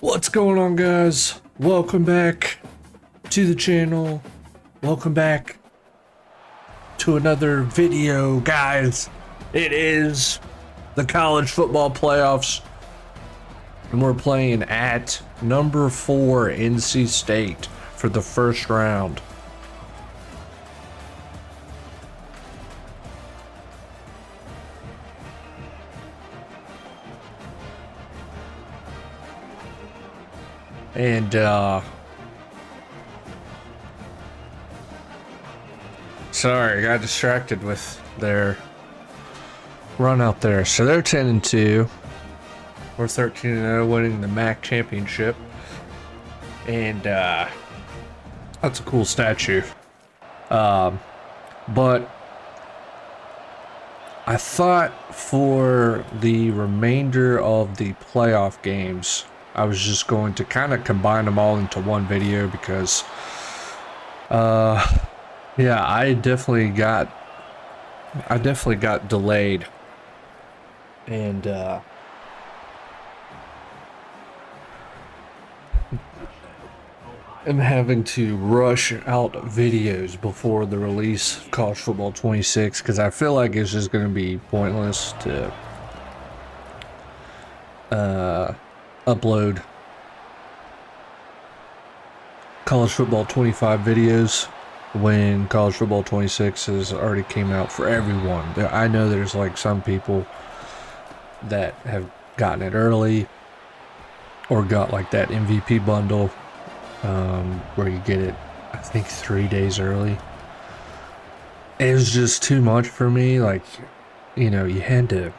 What's going on, guys? Welcome back to the channel. Welcome back to another video, guys. It is the college football playoffs, and we're playing at number 4 NC State for the first round. And sorry, I got distracted with their run out there. So they're 10-2. We're 13-0, winning the MAC championship. And that's a cool statue. But I thought for the remainder of the playoff games, I was just going to kind of combine them all into one video because, yeah, I definitely got delayed, and I'm having to rush out videos before the release of College Football 26 because I feel like it's just going to be pointless to upload College Football 25 videos when College Football 26 has already came out for everyone. I know there's like some people that have gotten it early or got like that MVP bundle where you get it, I think, 3 days early. It was just too much for me. Like, you know, you had to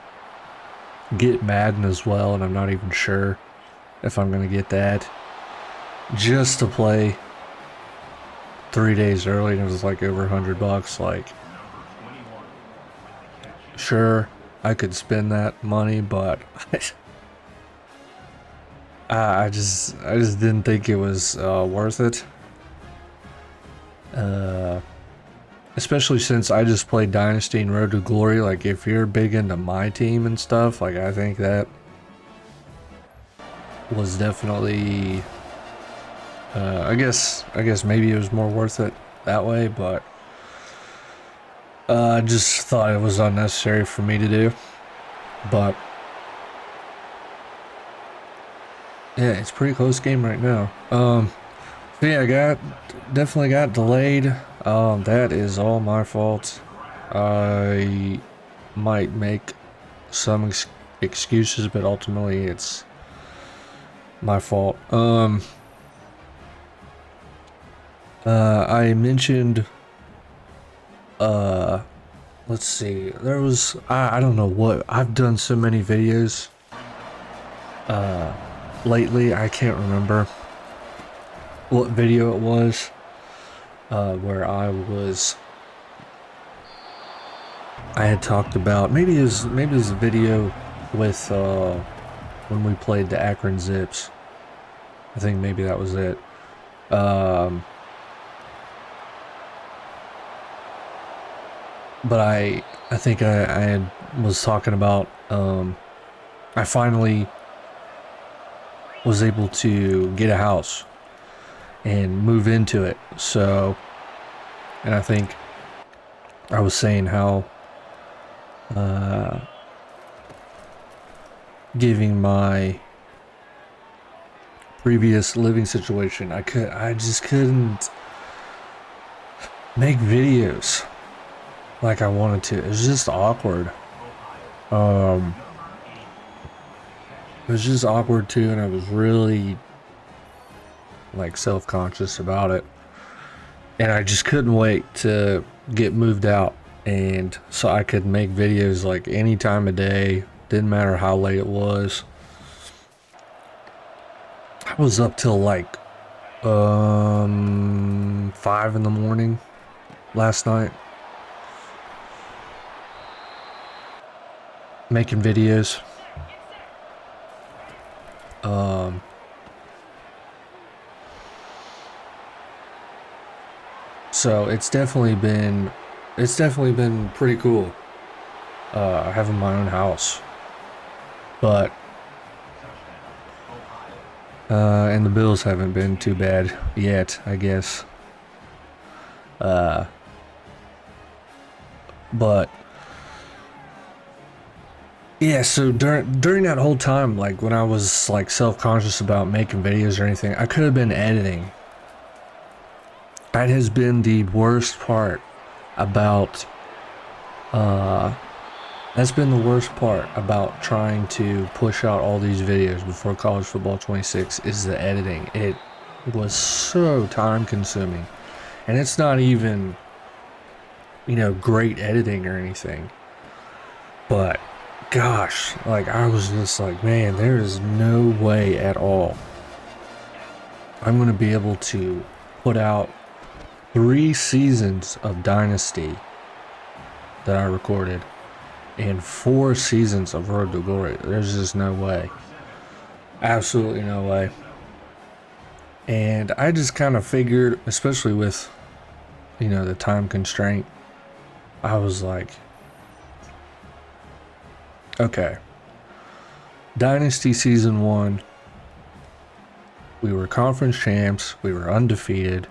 get Madden as well, and I'm not even sure if I'm gonna get that just to play 3 days early, and it was like over $100. Like, sure, I could spend that money, but I just didn't think it was worth it. Especially since I just played Dynasty and Road to Glory. Like, if you're big into my team and stuff, like, I think that was definitely, I guess maybe it was more worth it that way, but I just thought it was unnecessary for me to do. But yeah, it's a pretty close game right now. So yeah, definitely got delayed. That is all my fault. I might make some excuses, but ultimately it's my fault. I mentioned, let's see, there was, I don't know what, I've done so many videos, lately, I can't remember what video it was, where I had talked about, maybe it was a video with, when we played the Akron Zips. I think maybe that was it. But I think I was talking about, I finally was able to get a house and move into it. So, and I think I was saying how giving my previous living situation, I just couldn't make videos like I wanted to. It was just awkward. It was just awkward too, and I was really like self-conscious about it. And I just couldn't wait to get moved out, and so I could make videos like any time of day, didn't matter how late it was. I was up till like 5 in the morning last night making videos. So it's definitely been pretty cool having my own house. But And the Bills haven't been too bad yet, I guess. But yeah, so during that whole time, like when I was like self-conscious about making videos or anything, I could have been editing. That has been the worst part about that's been the worst part about trying to push out all these videos before College Football 26 is the editing. It was so time consuming. And it's not even, great editing or anything. But gosh, like I was just like, man, there is no way at all I'm going to be able to put out 3 seasons of Dynasty that I recorded and 4 seasons of Road to Glory. There's just no way. Absolutely no way. And I just kind of figured, especially with, the time constraint, I was like, okay. Dynasty Season 1, we were conference champs, we were undefeated,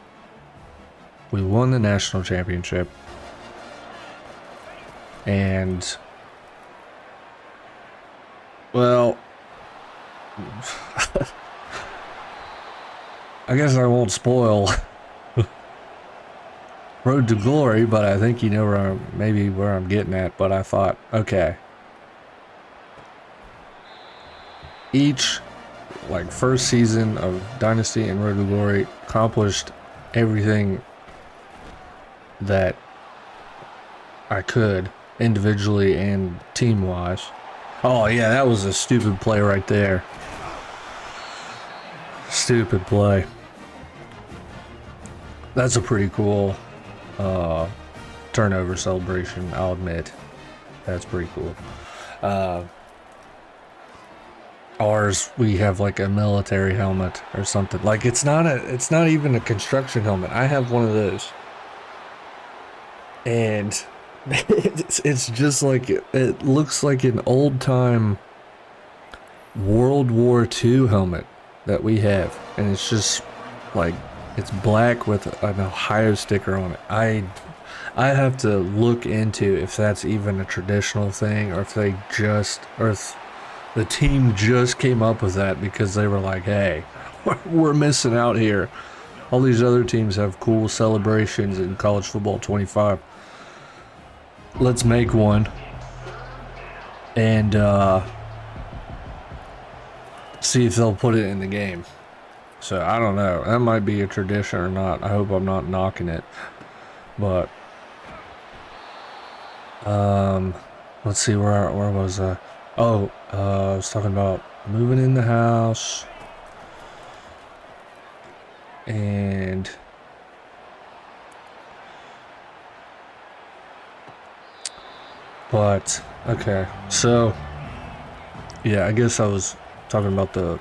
we won the national championship, and well, I guess I won't spoil Road to Glory, but I think you know where I'm getting at. But I thought, okay, each first season of Dynasty and Road to Glory accomplished everything that I could individually and team wise. Oh yeah, that was a stupid play right there. Stupid play. That's a pretty cool turnover celebration, I'll admit. That's pretty cool. Ours, we have like a military helmet or something. Like it's not even a construction helmet. I have one of those. And it's just like, it looks like an old time World War II helmet that we have. And it's just like, it's black with an Ohio sticker on it. I have to look into if that's even a traditional thing, or if the team just came up with that because they were like, hey, we're missing out here. All these other teams have cool celebrations in College Football 25. Let's make one and see if they'll put it in the game. So I don't know. That might be a tradition or not. I hope I'm not knocking it. But let's see, where was I? Oh, I was talking about moving in the house. And but okay. So yeah, I guess I was talking about the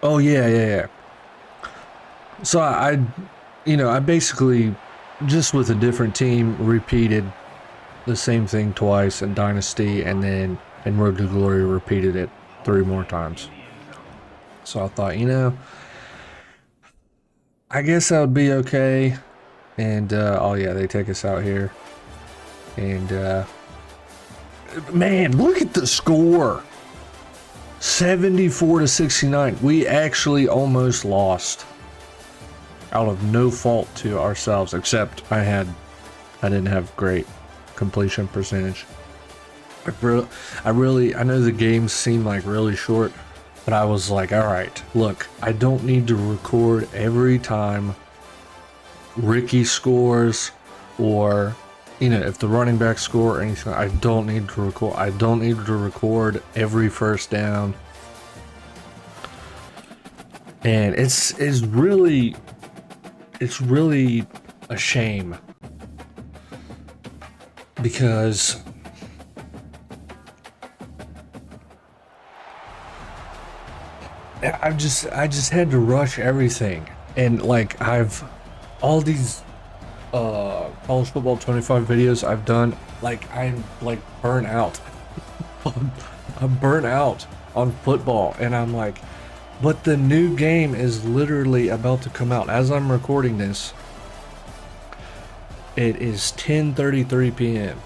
oh yeah. So I basically, just with a different team, repeated the same thing twice in Dynasty, and then in Road to Glory repeated it 3 more times. So I thought, I guess that would be okay. And oh yeah, they take us out here. And man, look at the score. 74-69. We actually almost lost out of no fault to ourselves, except I didn't have great completion percentage. I know the games seem like really short, but I was like, all right, look, I don't need to record every time Ricky scores, or if the running back score or anything. I don't need to record every first down. And it's really a shame, because I just had to rush everything, and like I've all these College Football 25 videos I've done, like I'm like burnt out. I'm burnt out on football, and I'm like, but the new game is literally about to come out. As I'm recording this, it is 10:33 p.m.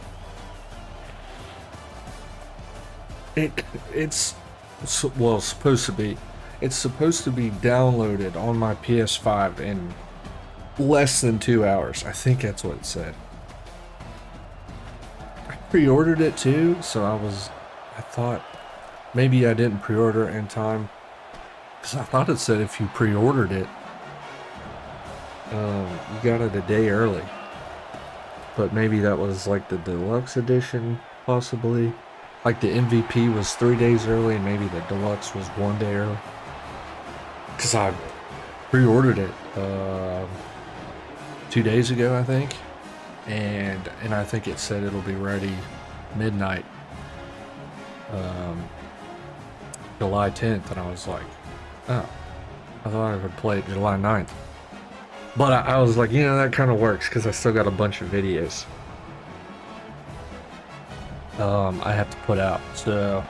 It's well, supposed to be. It's supposed to be downloaded on my PS5 in less than 2 hours. I think that's what it said. I pre-ordered it too, so I thought maybe I didn't pre-order it in time, because I thought it said if you pre-ordered it, you got it a day early. But maybe that was like the deluxe edition, possibly. Like the MVP was 3 days early, and maybe the deluxe was 1 day early. Because I pre-ordered it 2 days ago, I think, and I think it said it'll be ready midnight, July 10th, and I was like, oh, I thought I would play it July 9th. But I was like, that kind of works, because I still got a bunch of videos I have to put out. So,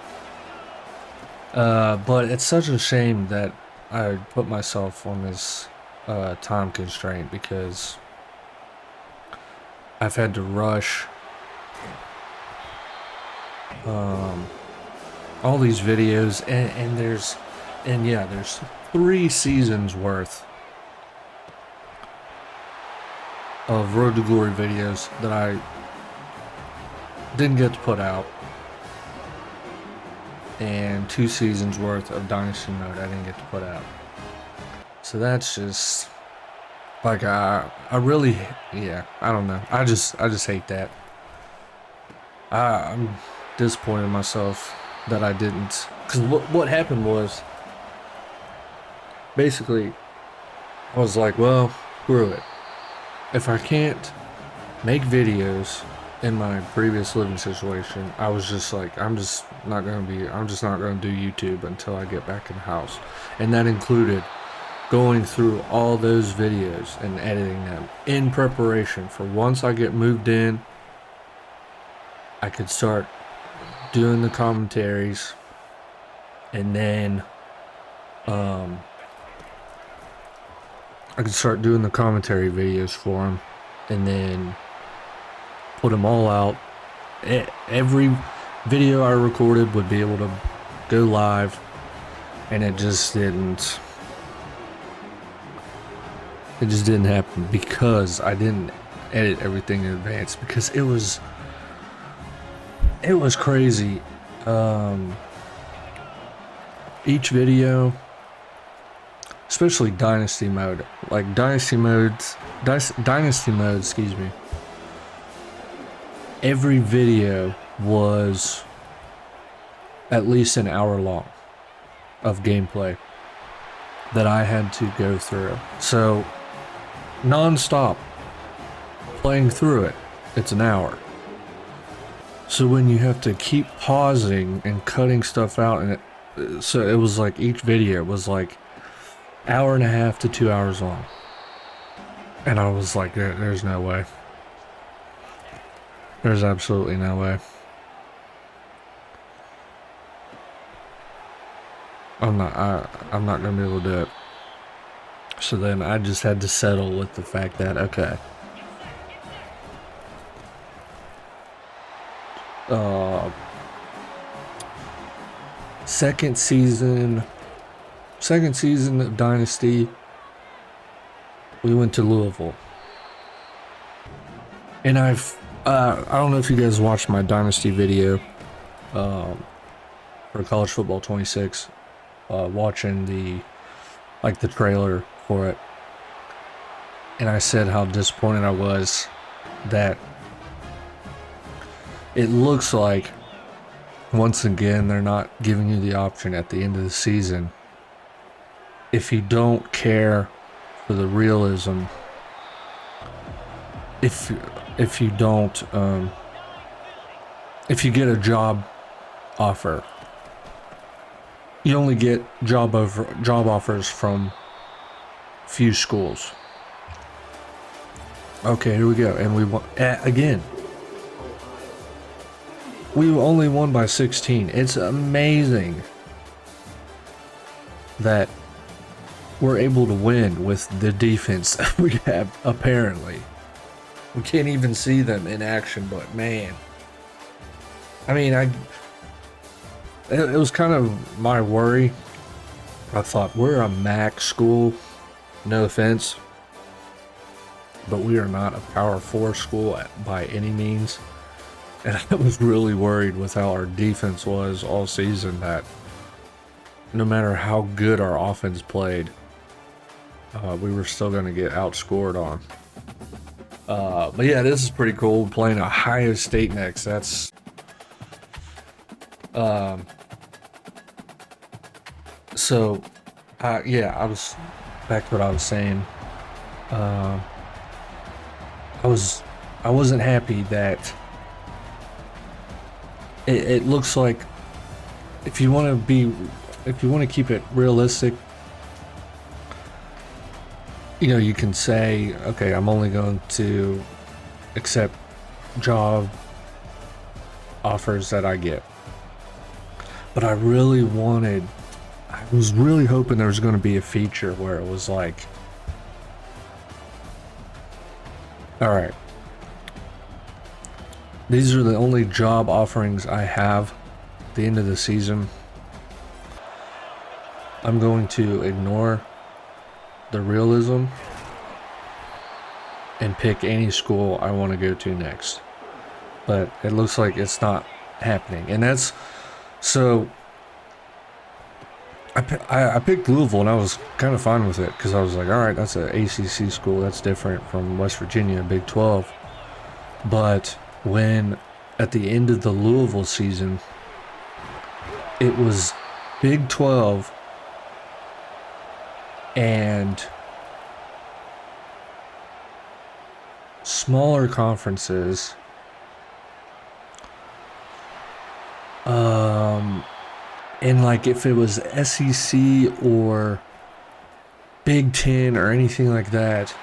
but it's such a shame that I put myself on this time constraint, because I've had to rush all these videos, and there's 3 seasons worth of Road to Glory videos that I didn't get to put out, and 2 seasons worth of Dynasty Mode I didn't get to put out. So that's just like, I really, I don't know. I just hate that. I'm disappointed in myself that I didn't, because what happened was, basically, I was like, well, screw it. If I can't make videos in my previous living situation, I was just like, I'm just not going to do YouTube until I get back in the house. And that included going through all those videos and editing them in preparation for once I get moved in, I could start doing the commentaries, and then I could start doing the commentary videos for them, and then put them all out. Every video I recorded would be able to go live, and it just didn't happen, because I didn't edit everything in advance, because it was crazy. Each video, especially Dynasty Mode, excuse me, every video was at least an hour long of gameplay that I had to go through. So, non-stop playing through it, it's an hour. So when you have to keep pausing and cutting stuff out, and so it was like each video was like 1.5 to 2 hours long. And I was like, there's no way. There's absolutely no way. I'm not gonna be able to do it. So then I just had to settle with the fact that, okay, second season of Dynasty, we went to Louisville, and I don't know if you guys watched my Dynasty video for College Football 26, watching the trailer for it, and I said how disappointed I was that it looks like, once again, they're not giving you the option at the end of the season. If you don't care for the realism, if you don't, if you get a job offer, you only get job offers from few schools. Okay, here we go, and we won again. We only won by 16. It's amazing that we're able to win with the defense that we have, apparently. We can't even see them in action, but man. I mean, it was kind of my worry. I thought, we're a MAC school, no offense, but we are not a Power 4 school by any means. And I was really worried with how our defense was all season, that no matter how good our offense played, we were still going to get outscored on. But yeah, this is pretty cool. Playing Ohio State next. That's so yeah, I was back to what I was saying. I wasn't happy that it looks like, if you want to keep it realistic, you know, you can say, okay, I'm only going to accept job offers that I get. But I was really hoping there was going to be a feature where it was like, all right, these are the only job offerings I have at the end of the season. I'm going to ignore the realism and pick any school I want to go to next. But it looks like it's not happening. And that's, so I picked Louisville, and I was kind of fine with it, because I was like, all right, that's an ACC school, that's different from West Virginia, Big 12. But when at the end of the Louisville season, it was Big 12 and smaller conferences, and like if it was SEC or Big 10 or anything like that,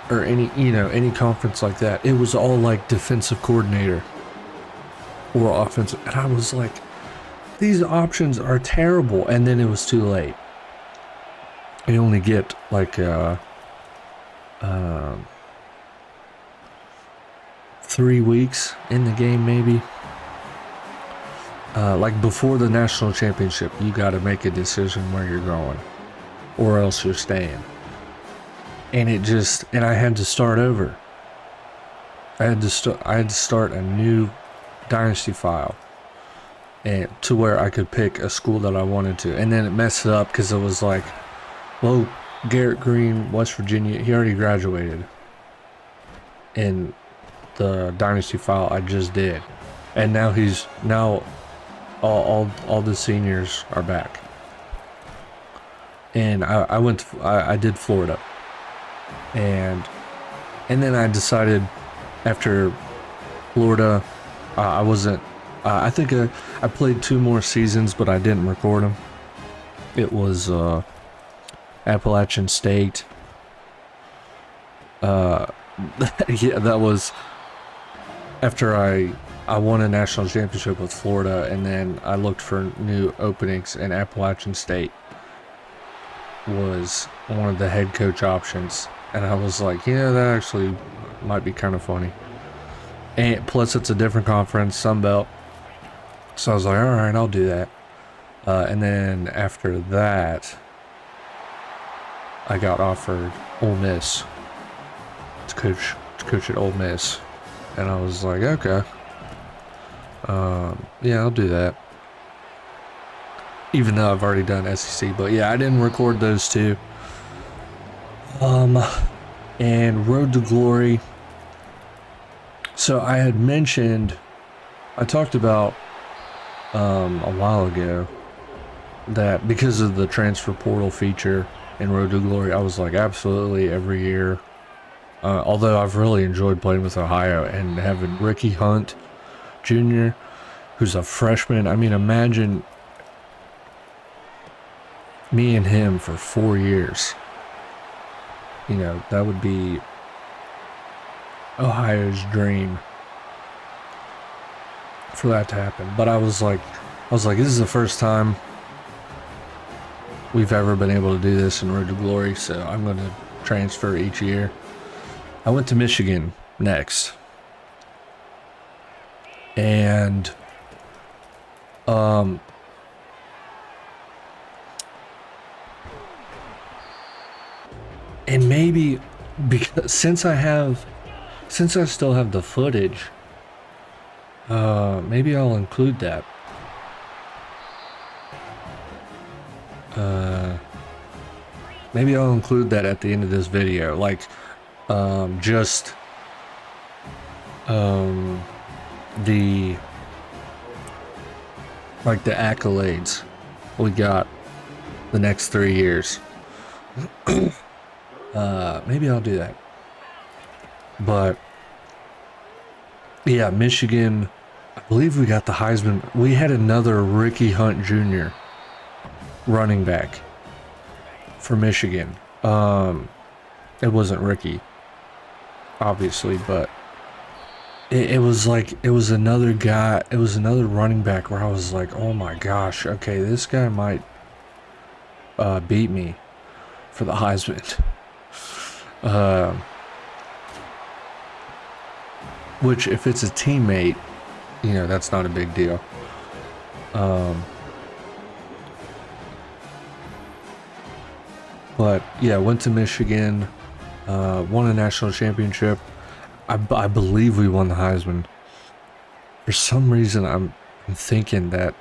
or any conference like that, it was all like defensive coordinator or offensive, and I was like, these options are terrible. And then it was too late. You only get like 3 weeks in the game, maybe. Like before the national championship, you got to make a decision where you're going, or else you're staying. And I had to start over. I had to start a new dynasty file, and to where I could pick a school that I wanted to. And then it messed it up, because it was like, well, Garrett Green, West Virginia, he already graduated in the dynasty file I just did, and now all the seniors are back. And I did Florida, and then I decided after Florida, I think I played 2 more seasons, but I didn't record them. It was Appalachian State. Yeah, that was after I won a national championship with Florida, and then I looked for new openings, and Appalachian State was one of the head coach options. And I was like, yeah, that actually might be kind of funny. And plus, it's a different conference, Sun Belt. So I was like, all right, I'll do that. And then after that, I got offered Ole Miss to coach at Ole Miss. And I was like, okay. Yeah, I'll do that. Even though I've already done SEC. But yeah, I didn't record those 2. And Road to Glory. So I had mentioned, I talked about a while ago that because of the transfer portal feature in Road to Glory, I was like, absolutely every year. Although I've really enjoyed playing with Ohio and having Ricky Hunt Jr., who's a freshman. I mean, imagine me and him for 4 years. You know, that would be Ohio's dream for that to happen. But I was like, this is the first time we've ever been able to do this in Road to Glory, so I'm going to transfer each year. I went to Michigan next. And and maybe because since I still have the footage, maybe I'll include that. Maybe I'll include that at the end of this video, like just the accolades we got the next 3 years. Maybe I'll do that. But yeah, Michigan, I believe we got the Heisman. We had another Ricky Hunt Jr. running back for Michigan. It wasn't Ricky, obviously, but it was another guy. It was another running back where I was like, oh my gosh, okay, this guy might beat me for the Heisman. Which, if it's a teammate, you know, that's not a big deal. But yeah, went to Michigan, won a national championship. I believe we won the Heisman. For some reason, I'm thinking that,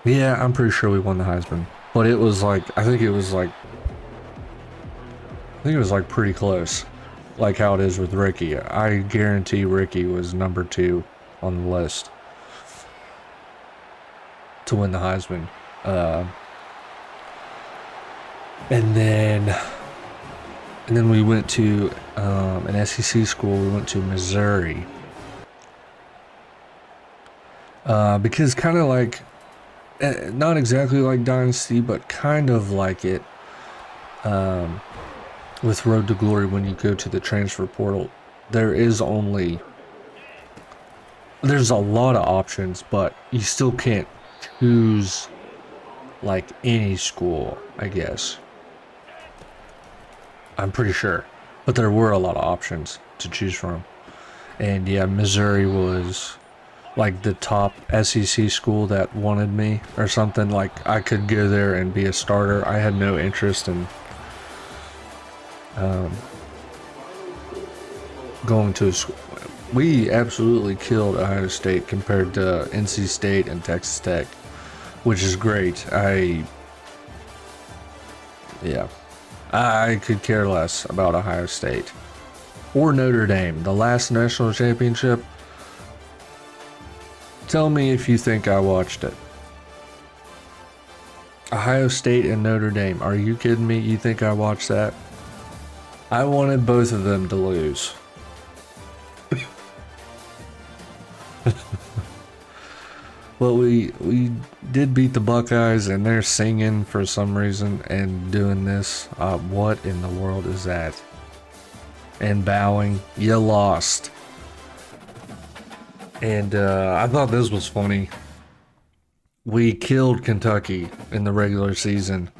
yeah, I'm pretty sure we won the Heisman. But it was like, I think it was like pretty close, like how it is with Ricky. I guarantee Ricky was number 2 on the list to win the Heisman. And then we went to an SEC school. We went to Missouri. Because kind of like, not exactly like Dynasty, but kind of like it with Road to Glory. When you go to the transfer portal, there's a lot of options, but you still can't choose like any school, I guess. I'm pretty sure, but there were a lot of options to choose from. And yeah, Missouri was like the top SEC school that wanted me or something. Like I could go there and be a starter. I had no interest in going to a school. We absolutely killed Ohio State compared to NC State and Texas Tech, which is great. I could care less about Ohio State or Notre Dame. The last national championship, tell me if you think I watched it. Ohio State and Notre Dame. Are you kidding me? You think I watched that? I wanted both of them to lose. Well, we did beat the Buckeyes, and they're singing for some reason and doing this. What in the world is that? And bowing. You lost. And I thought this was funny. We killed Kentucky in the regular season,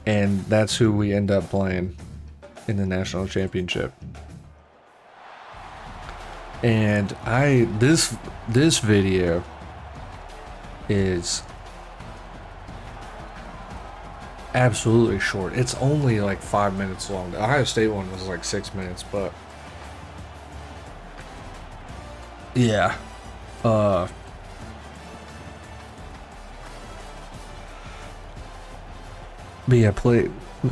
and that's who we end up playing in the national championship. And this video is absolutely short. It's only like 5 minutes long. The Ohio State one was like 6 minutes, but yeah. But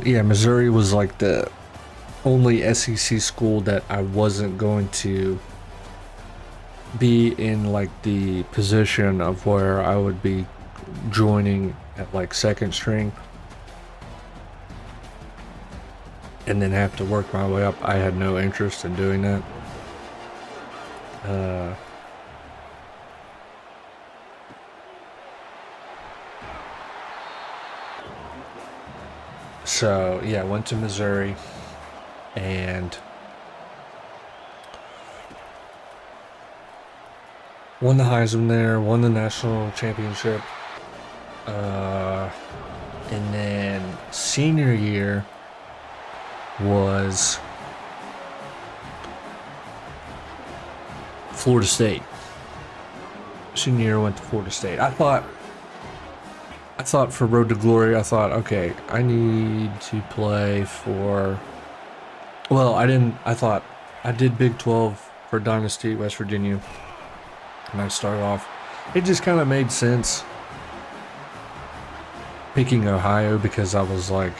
yeah, Missouri was like the only SEC school that I wasn't going to be in like the position of where I would be joining at like second string and then have to work my way up. I had no interest in doing that. So yeah, I went to Missouri and won the Heisman there, won the national championship. And then senior year was Florida State. Senior year went to Florida State. I thought for Road to Glory, I thought, okay, I need to play for, well, I thought I did Big 12 for Dynasty, West Virginia. And I started off, it just kind of made sense picking Ohio because I was like,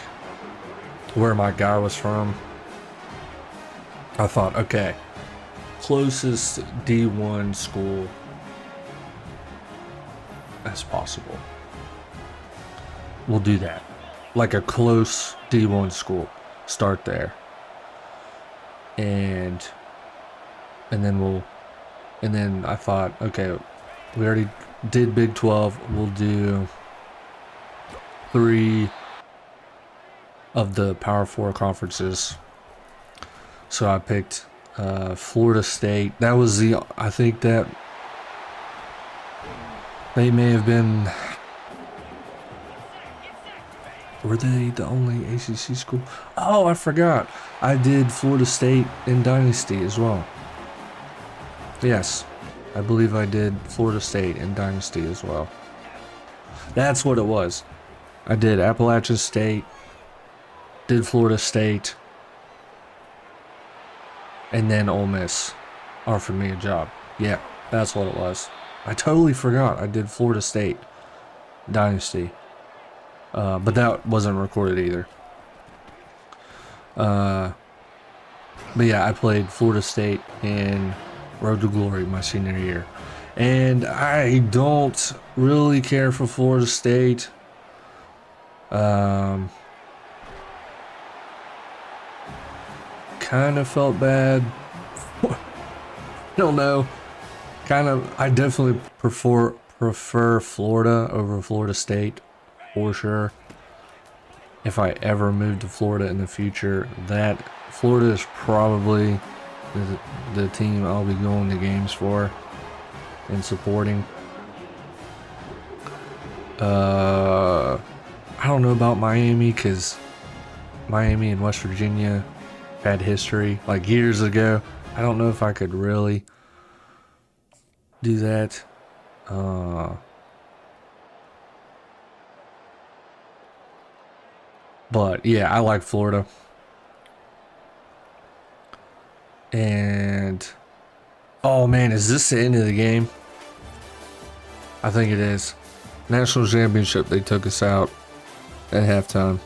where my guy was from. I thought, okay, closest D1 school as possible. We'll do that. Like a close D1 school. Start there. And then I thought, okay, we already did Big 12. We'll do 3 of the Power 4 conferences. So I picked Florida State. That was I think that they may have been, were they the only ACC school? Oh, I forgot. I did Florida State in Dynasty as well. Yes, I believe I did Florida State in Dynasty as well. That's what it was. I did Appalachian State, did Florida State, and then Ole Miss offered me a job. Yeah, that's what it was. I totally forgot I did Florida State Dynasty. But that wasn't recorded either. But yeah, I played Florida State in Road to Glory my senior year. And I don't really care for Florida State. Kind of felt bad. I don't know. I definitely prefer Florida over Florida State, for sure. If I ever move to Florida in the future, that Florida is probably the team I'll be going to games for and supporting. I don't know about Miami, because Miami and West Virginia had history like years ago. I don't know if I could really do that. But yeah, I like Florida. And oh man, is this the end of the game? I think it is. National championship, they took us out at halftime.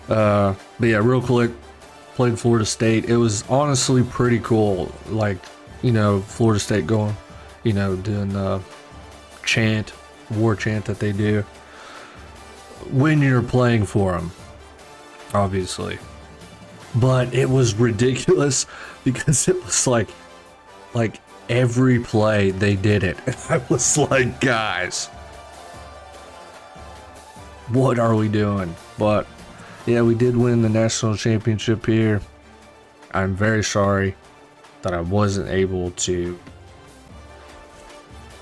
But yeah, real quick, played Florida State. It was honestly pretty cool. Like, Florida State going, doing the war chant that they do when you're playing for them, obviously. But it was ridiculous because it was like every play they did it. And I was like, guys, what are we doing? But yeah, we did win the national championship here. I'm very sorry that I wasn't able to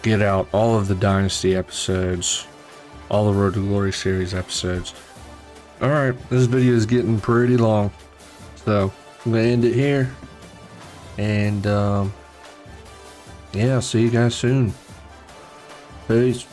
get out all of the Dynasty episodes, all the Road to Glory series episodes. Alright, this video is getting pretty long, so I'm going to end it here. And yeah, I'll see you guys soon. Peace.